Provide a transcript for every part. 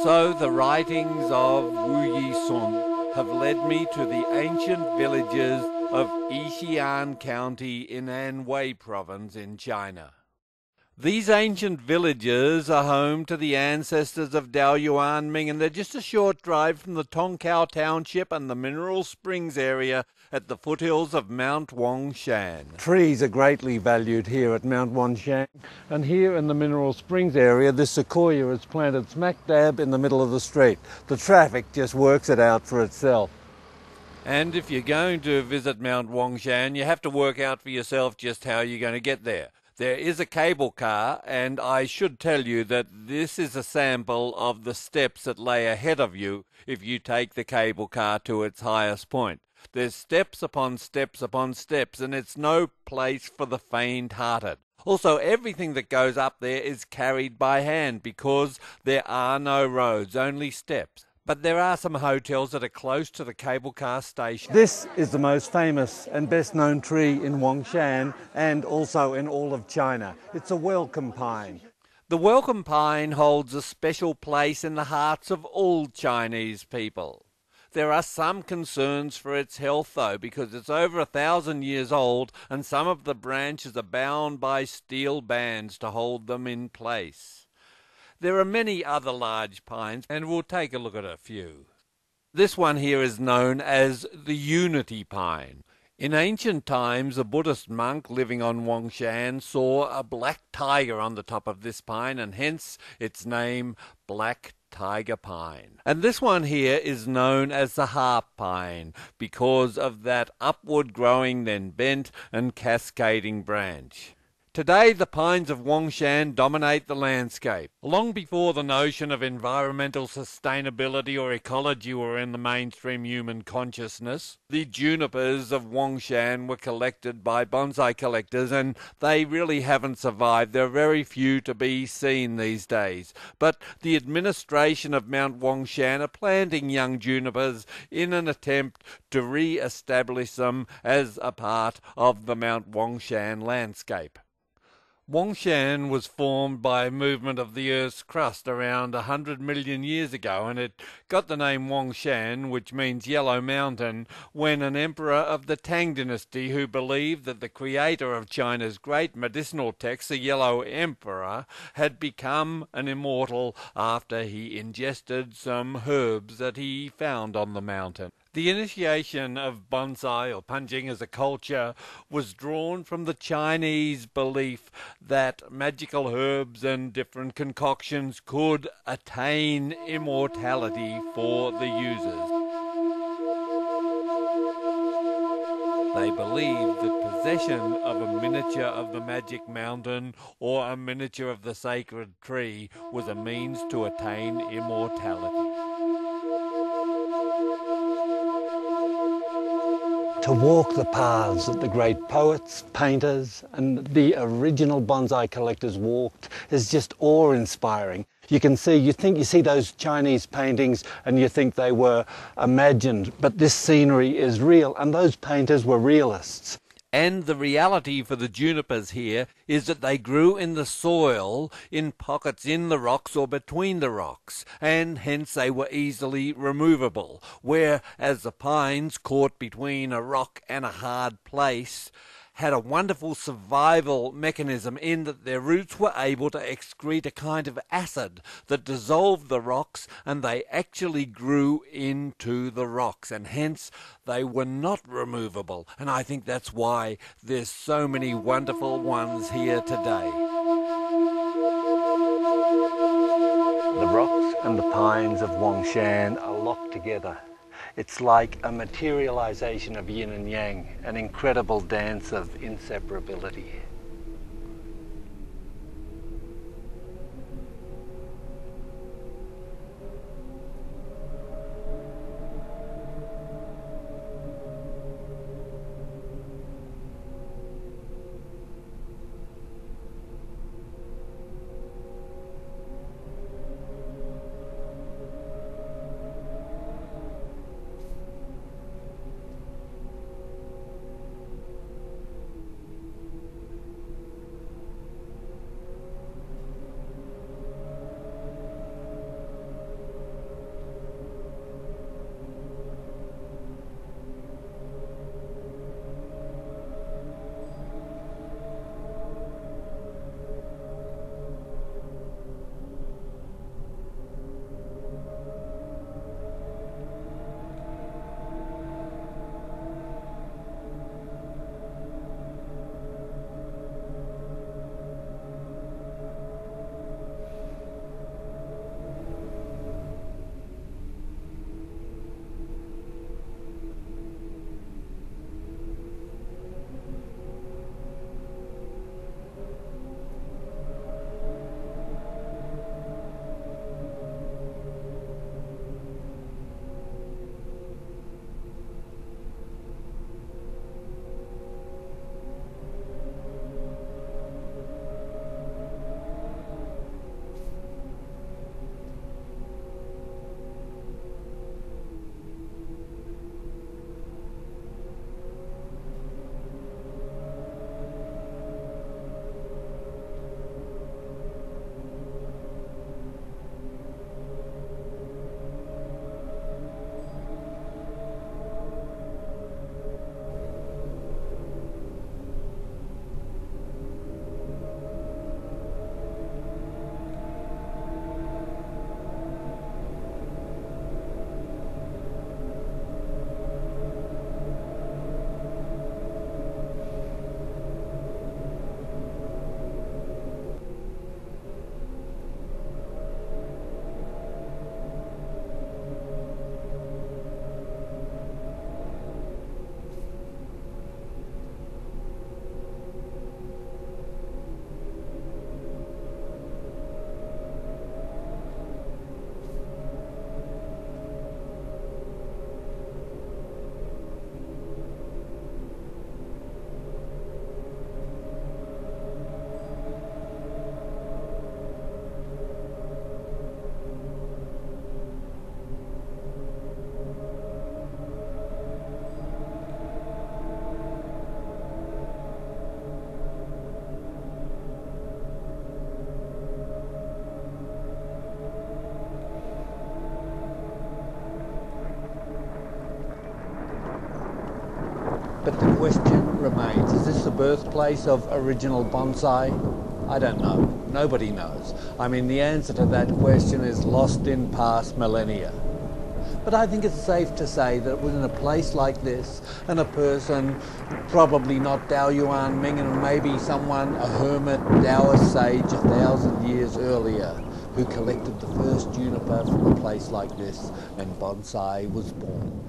So the writings of Wu Yi Sun have led me to the ancient villages of Yixian County in Anhui Province in China. These ancient villages are home to the ancestors of Dao Yuan Ming, and they're just a short drive from the Tongkao Township and the Mineral Springs area at the foothills of Mount Wongshan. Trees are greatly valued here at Mount Wongshan, and here in the Mineral Springs area, this sequoia is planted smack dab in the middle of the street. The traffic just works it out for itself. And if you're going to visit Mount Wongshan, you have to work out for yourself just how you're going to get there. There is a cable car, and I should tell you that this is a sample of the steps that lay ahead of you if you take the cable car to its highest point. There's steps upon steps upon steps, and it's no place for the faint-hearted. Also, everything that goes up there is carried by hand because there are no roads, only steps. But there are some hotels that are close to the cable car station. This is the most famous and best known tree in Wongshan and also in all of China. It's a welcome pine. The welcome pine holds a special place in the hearts of all Chinese people. There are some concerns for its health though, because it's over 1,000 years old and some of the branches are bound by steel bands to hold them in place. There are many other large pines, and we'll take a look at a few. This one here is known as the Unity Pine. In ancient times, a Buddhist monk living on Wongshan saw a black tiger on the top of this pine, and hence its name, Black Tiger Pine. And this one here is known as the Harp Pine because of that upward growing, then bent and cascading branch. Today, the pines of Wongshan dominate the landscape. Long before the notion of environmental sustainability or ecology were in the mainstream human consciousness, the junipers of Wongshan were collected by bonsai collectors, and they really haven't survived. There are very few to be seen these days. But the administration of Mount Wongshan are planting young junipers in an attempt to re-establish them as a part of the Mount Wongshan landscape. Wongshan was formed by a movement of the Earth's crust around 100 million years ago, and it got the name Wongshan, which means Yellow Mountain, when an emperor of the Tang dynasty who believed that the creator of China's great medicinal text, the Yellow Emperor, had become an immortal after he ingested some herbs that he found on the mountain. The initiation of bonsai or punjing as a culture was drawn from the Chinese belief that magical herbs and different concoctions could attain immortality for the users. They believed that possession of a miniature of the magic mountain or a miniature of the sacred tree was a means to attain immortality. To walk the paths that the great poets, painters, and the original bonsai collectors walked is just awe-inspiring. You can see, you see those Chinese paintings and you think they were imagined, but this scenery is real, and those painters were realists. And the reality for the junipers here is that they grew in the soil, in pockets in the rocks or between the rocks, and hence they were easily removable, whereas the pines, caught between a rock and a hard place, had a wonderful survival mechanism in that their roots were able to excrete a kind of acid that dissolved the rocks, and they actually grew into the rocks, and hence they were not removable. And I think that's why there's so many wonderful ones here today. The rocks and the pines of Wongshan are locked together. It's like a materialization of yin and yang, an incredible dance of inseparability. But the question remains, is this the birthplace of original bonsai? I don't know. Nobody knows. I mean, the answer to that question is lost in past millennia. But I think it's safe to say that within a place like this, and a person, probably not Dao Yuan Ming, and maybe someone, a hermit, Taoist sage 1,000 years earlier, who collected the first juniper from a place like this, and bonsai was born.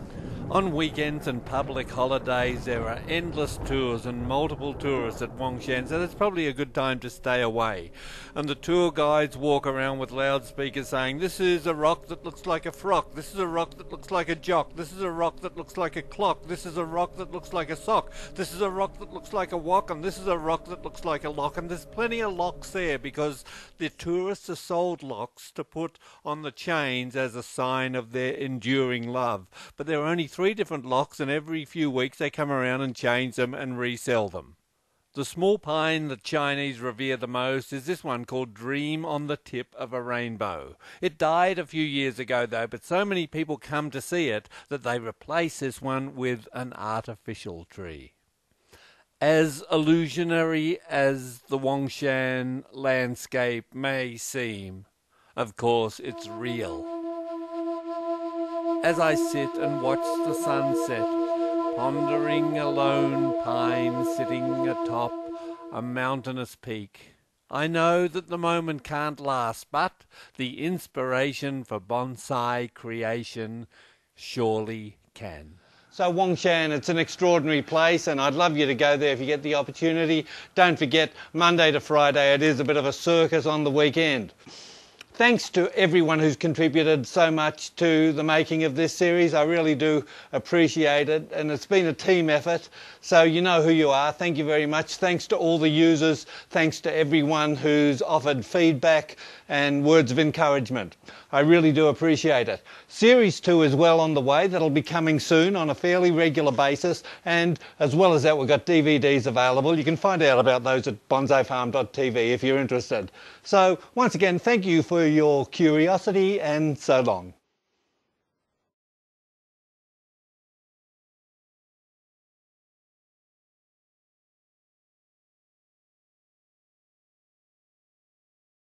On weekends and public holidays, there are endless tours and multiple tourists at Wongshan, so it's probably a good time to stay away. And the tour guides walk around with loudspeakers saying, this is a rock that looks like a frock, this is a rock that looks like a jock, this is a rock that looks like a clock, this is a rock that looks like a sock, this is a rock that looks like a wok, and this is a rock that looks like a lock. And there's plenty of locks there because the tourists are sold locks to put on the chains as a sign of their enduring love. But there are only 3 different locks, and every few weeks they come around and change them and resell them. The small pine the Chinese revere the most is this one called Dream on the Tip of a Rainbow. It died a few years ago though, but so many people come to see it that they replace this one with an artificial tree. As illusionary as the Wongshan landscape may seem, of course it's real. As I sit and watch the sunset, pondering a lone pine sitting atop a mountainous peak, I know that the moment can't last, but the inspiration for bonsai creation surely can. So Wongshan, it's an extraordinary place, and I'd love you to go there if you get the opportunity. Don't forget, Monday to Friday it is a bit of a circus on the weekend. Thanks to everyone who's contributed so much to the making of this series. I really do appreciate it, and it's been a team effort, so you know who you are. Thank you very much. Thanks to all the users. Thanks to everyone who's offered feedback and words of encouragement. I really do appreciate it. Series 2 is well on the way. That'll be coming soon on a fairly regular basis, and as well as that, we've got DVDs available. You can find out about those at bonsaifarm.tv if you're interested. So once again, thank you for your curiosity, and so long.